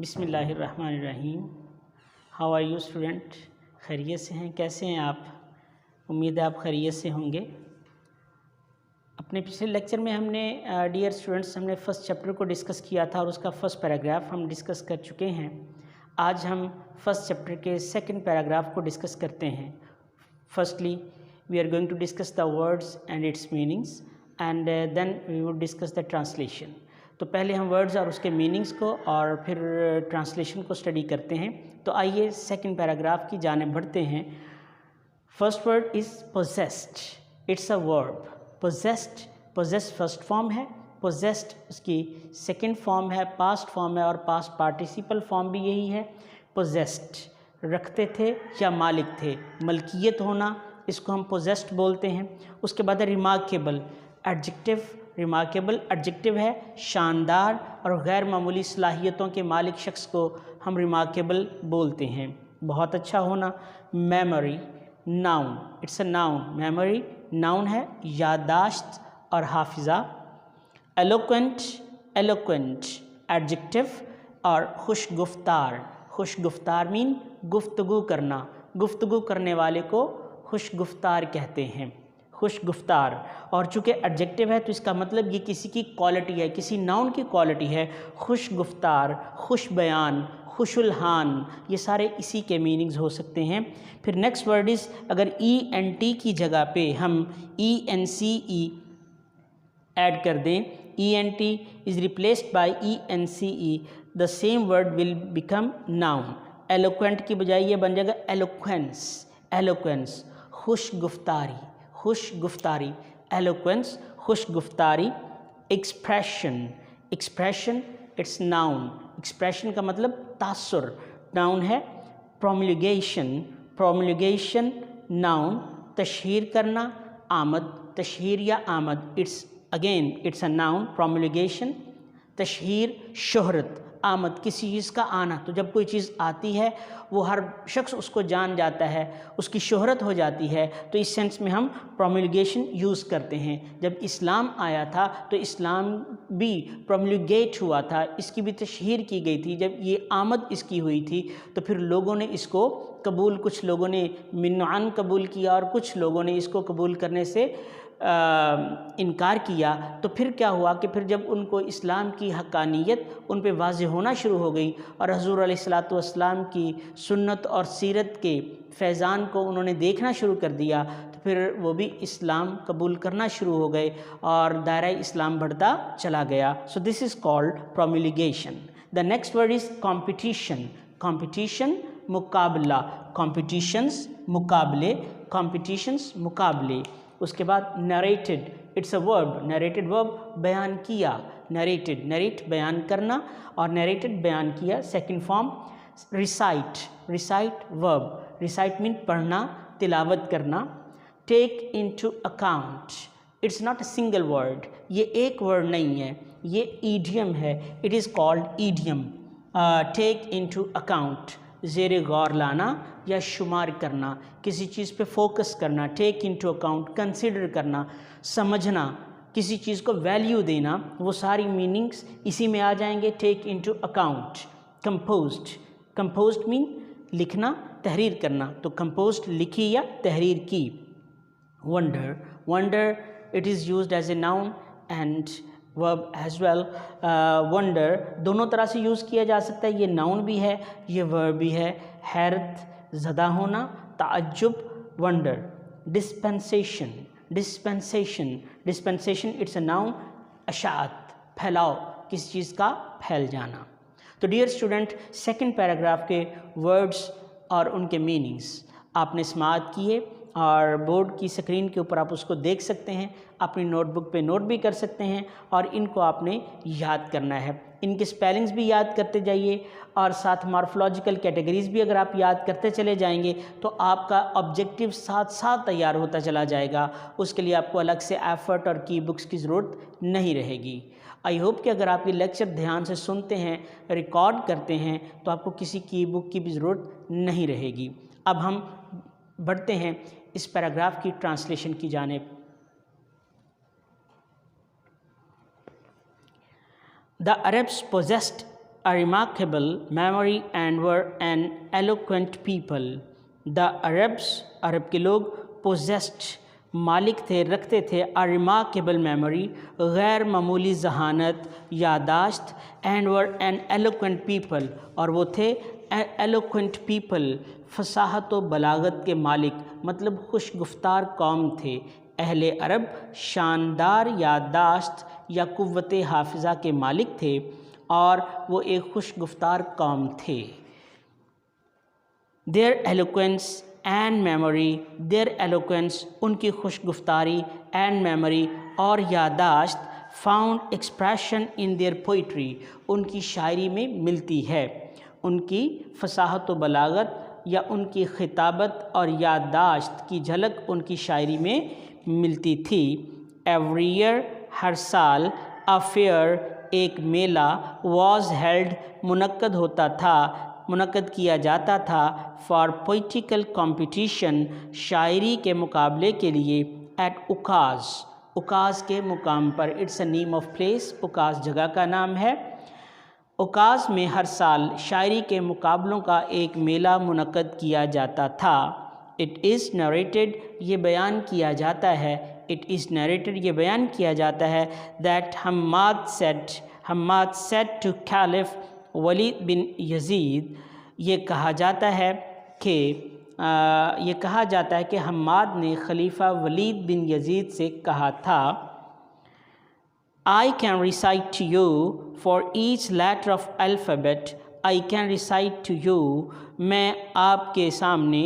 بسم اللہ الرحمن الرحیم. How are you student? خیریت سے ہیں؟ کیسے ہیں آپ؟ امید ہے آپ خیریت سے ہوں گے. اپنے پچھلے لیکچر میں ہم نے ڈیئر اسٹوڈنٹس ہم نے فرسٹ چیپٹر کو ڈسکس کیا تھا اور اس کا فرسٹ پیراگراف ہم ڈسکس کر چکے ہیں. آج ہم فرسٹ چیپٹر کے سیکنڈ پیراگراف کو ڈسکس کرتے ہیں. Firstly we are going to discuss the words and its meanings and then we will discuss the translation. تو پہلے ہم ورڈز اور اس کے میننگز کو اور پھر ٹرانسلیشن کو اسٹڈی کرتے ہیں. تو آئیے سیکنڈ پیراگراف کی جانب بڑھتے ہیں. First word is possessed. It's a verb. possess first form ہے, possessed اس کی سیکنڈ فارم ہے, پاسٹ فارم ہے اور پاسٹ پارٹیسیپل فارم بھی یہی ہے. possessed رکھتے تھے یا مالک تھے, ملکیت ہونا, اس کو ہم possessed بولتے ہیں. اس کے بعد remarkable ایڈجیکٹیو. ریمارکیبل ایڈجیکٹیو ہے, شاندار اور غیر معمولی صلاحیتوں کے مالک شخص کو ہم ریمارکیبل بولتے ہیں, بہت اچھا ہونا. Memory noun. It's a noun. Memory noun ہے, یادداشت اور حافظہ. ایلوکوینٹ ایڈجیکٹیو اور خوش گفتار مین گفتگو کرنا, گفتگو کرنے والے کو خوش گفتار کہتے ہیں, خوش گفتار. اور چونکہ ایڈجیکٹیو ہے تو اس کا مطلب یہ کسی کی کوالٹی ہے, کسی ناؤن کی کوالٹی ہے. خوش گفتار, خوش بیان, خوش الحان, یہ سارے اسی کے میننگز ہو سکتے ہیں. پھر نیکسٹ ورڈ از, اگر ای این ٹی کی جگہ پہ ہم ای این سی ای ایڈ کر دیں, E N T is replaced by E N C E, the same word will become noun. Eloquent کی بجائے یہ بن جائے گا ایلوکوینس. خوش گفتاری. ایلوکوینس خوش گفتاری. Expression it's noun. ایکسپریشن کا مطلب تاثر, ناؤن ہے. پرومولگیشن ناؤن, تشہیر کرنا, تشہیر یا آمد, اٹس اے ناؤن. پرومولگیشن تشہیر, شہرت, آمد کسی چیز کا آنا. تو جب کوئی چیز آتی ہے وہ ہر شخص اس کو جان جاتا ہے, اس کی شہرت ہو جاتی ہے, تو اس سینس میں ہم پرومولگیشن یوز کرتے ہیں. جب اسلام آیا تھا تو اسلام بھی پرومولگیٹ ہوا تھا, اس کی بھی تشہیر کی گئی تھی. جب یہ آمد اس کی ہوئی تھی تو پھر لوگوں نے اس کو قبول, کچھ لوگوں نے منعن قبول کیا اور کچھ لوگوں نے اس کو قبول کرنے سے انکار کیا. تو پھر کیا ہوا کہ پھر جب ان کو اسلام کی حقانیت ان پہ واضح ہونا شروع ہو گئی اور حضور علیہ الصلاۃ والسلام کی سنت اور سیرت کے فیضان کو انہوں نے دیکھنا شروع کر دیا, تو پھر وہ بھی اسلام قبول کرنا شروع ہو گئے اور دائرہ اسلام بڑھتا چلا گیا. So this is called promulgation. The next word is competition مقابلہ. مقابلے. اس کے بعد نریٹڈ, اٹس اے ورب. نریٹڈ ورب, بیان کیا. نریٹ بیان کرنا اور نریٹڈ بیان کیا, second form. Recite verb. Recite mean پڑھنا, تلاوت کرنا. Take into account, it's not a single word, یہ ایک ورڈ نہیں ہے, یہ ایڈیم ہے. It is called idiom. Take into account, زیر غور لانا یا شمار کرنا, کسی چیز پہ فوکس کرنا. ٹیک انٹو اکاؤنٹ, کنسیڈر کرنا, سمجھنا, کسی چیز کو ویلیو دینا, وہ ساری میننگز اسی میں آ جائیں گے. Take into account. Composed mean لکھنا, تحریر کرنا, تو کمپوزڈ لکھی یا تحریر کی. Wonder it is used as a noun and verb as well. Wonder دونوں طرح سے یوز کیا جا سکتا ہے, یہ ناؤن بھی ہے, یہ ورب بھی ہے. حیرت زدہ ہونا, تعجب. Wonder. Dispensation it's a noun. اشاعت پھیلاؤ, کسی چیز کا پھیل جانا. تو ڈیئر اسٹوڈنٹ, سیکنڈ پیراگراف کے ورڈز اور ان کے میننگز آپ نے سماعت کیے اور بورڈ کی سکرین کے اوپر آپ اس کو دیکھ سکتے ہیں, اپنی نوٹ بک پہ نوٹ بھی کر سکتے ہیں اور ان کو آپ نے یاد کرنا ہے. ان کے سپیلنگز بھی یاد کرتے جائیے اور ساتھ مارفولوجیکل کیٹیگریز بھی اگر آپ یاد کرتے چلے جائیں گے تو آپ کا آبجیکٹیو ساتھ ساتھ تیار ہوتا چلا جائے گا. اس کے لیے آپ کو الگ سے ایفرٹ اور کی بکس کی ضرورت نہیں رہے گی. آئی ہوپ کہ اگر آپ یہ لیکچر دھیان سے سنتے ہیں, ریکارڈ کرتے ہیں, تو آپ کو کسی کی بک کی بھی ضرورت نہیں رہے گی. اب ہم بڑھتے ہیں اس پیراگراف کی ٹرانسلیشن کی جانب. The Arabs possessed a remarkable memory and were an eloquent people. The Arabs, عرب کے لوگ, possessed, مالک تھے, رکھتے تھے, a remarkable memory, غیر معمولی ذہانت, یاداشت, and were an eloquent people, اور وہ تھے eloquent people, فصاحت و بلاغت کے مالک, مطلب خوش گفتار قوم تھے. اہل عرب شاندار یادداشت یا قوت حافظہ کے مالک تھے اور وہ ایک خوش گفتار قوم تھے. Their eloquence and memory, their eloquence, ان کی خوش گفتاری, and memory, اور یادداشت, found expression in their poetry, ان کی شاعری میں ملتی ہے. ان کی فصاحت و بلاغت یا ان کی خطابت اور یادداشت کی جھلک ان کی شاعری میں ملتی تھی. Every year, ہر سال, a fair, ایک میلہ, was held, منعقد ہوتا تھا, منعقد کیا جاتا تھا, for poetical competition, شاعری کے مقابلے کے لیے, at Ukaz, اکاز کے مقام پر. It's a name of place, اکاز جگہ کا نام ہے. اکاز میں ہر سال شاعری کے مقابلوں کا ایک میلہ منعقد کیا جاتا تھا. It is narrated, یہ بیان کیا جاتا ہے, it is narrated, یہ بیان کیا جاتا ہے, that Hammad said to Caliph ولید بن یزید, یہ کہا جاتا ہے کہ حماد نے خلیفہ ولید بن یزید سے کہا تھا, I can recite to you for each letter of alphabet, I can recite to you, میں آپ کے سامنے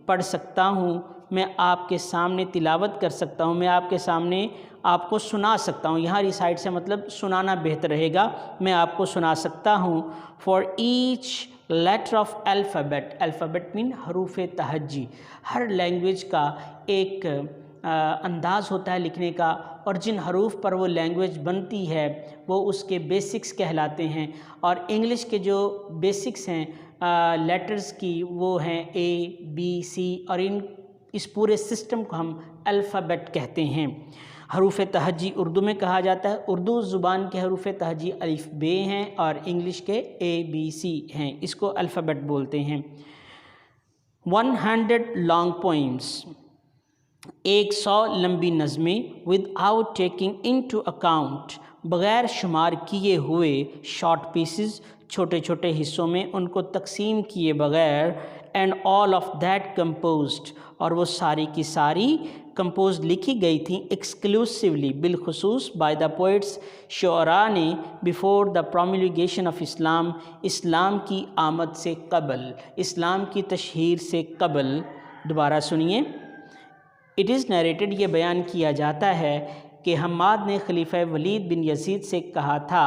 پڑھ سکتا ہوں, میں آپ کے سامنے تلاوت کر سکتا ہوں, میں آپ کے سامنے آپ کو سنا سکتا ہوں. یہاں ریسائٹ سے مطلب سنانا بہتر رہے گا, میں آپ کو سنا سکتا ہوں. for each letter of alphabet, alphabet mean حروف تہجی. ہر لینگویج کا ایک انداز ہوتا ہے لکھنے کا, اور جن حروف پر وہ لینگویج بنتی ہے وہ اس کے بیسکس کہلاتے ہیں. اور انگلش کے جو بیسکس ہیں لیٹرز کی وہ ہیں اے بی سی, اور اس پورے سسٹم کو ہم الفابیٹ کہتے ہیں. حروف تہجی اردو میں کہا جاتا ہے. اردو زبان کے حروف تہجی الف بے ہیں اور انگلش کے اے بی سی ہیں, اس کو الفابیٹ بولتے ہیں. 100 long poems, 100 لمبی نظمیں, without taking into account, بغیر شمار کیے ہوئے, short pieces, چھوٹے چھوٹے حصوں میں ان کو تقسیم کیے بغیر, and all of that composed, اور وہ ساری کی ساری composed لکھی گئی تھیں exclusively, بالخصوص by the poets, شعراء نے, before the promulgation of Islam, اسلام کی آمد سے قبل, اسلام کی تشہیر سے قبل. دوبارہ سنیے. It is narrated, یہ بیان کیا جاتا ہے کہ حماد نے خلیفہ ولید بن یزید سے کہا تھا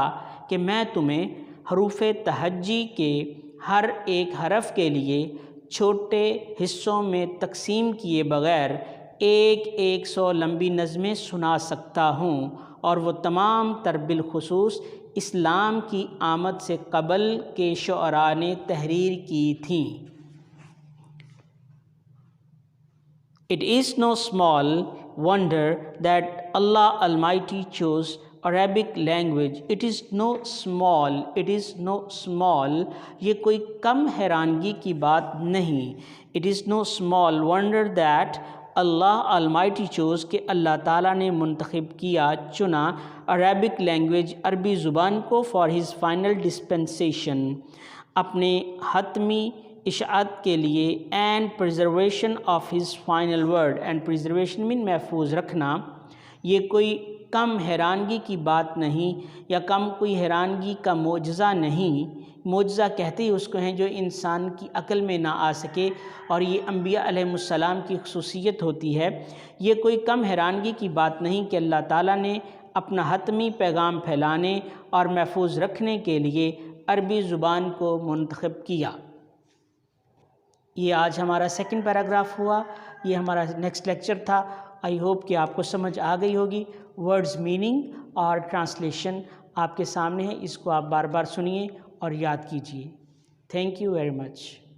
کہ میں تمہیں حروف تہجی کے ہر ایک حرف کے لیے چھوٹے حصوں میں تقسیم کیے بغیر 100 لمبی نظمیں سنا سکتا ہوں, اور وہ تمام تر بالخصوص اسلام کی آمد سے قبل کے شعراء نے تحریر کی تھیں. It is no small wonder that Allah Almighty chose Arabic language. It is no small, یہ کوئی کم حیرانگی کی بات نہیں. It is no small wonder that Allah Almighty chose, کہ اللہ تعالیٰ نے منتخب کیا, چنا, Arabic language, عربی زبان کو, for his final dispensation, اپنے حتمی اشاعت کے لیے, and preservation of his final word, and preservation mean محفوظ رکھنا. یہ کوئی کم حیرانگی کی بات نہیں یا کوئی حیرانگی کا معجزہ نہیں. معجزہ کہتے ہی اس کو ہیں جو انسان کی عقل میں نہ آ سکے, اور یہ انبیاء علیہ السلام کی خصوصیت ہوتی ہے. یہ کوئی کم حیرانگی کی بات نہیں کہ اللہ تعالیٰ نے اپنا حتمی پیغام پھیلانے اور محفوظ رکھنے کے لیے عربی زبان کو منتخب کیا. یہ آج ہمارا سیکنڈ پیراگراف ہوا, یہ ہمارا نیکسٹ لیکچر تھا. آئی ہوپ کہ آپ کو سمجھ آ گئی ہوگی. ورڈز میننگ اور ٹرانسلیشن آپ کے سامنے ہے, اس کو آپ بار بار سنیے اور یاد کیجیے. Thank you very much.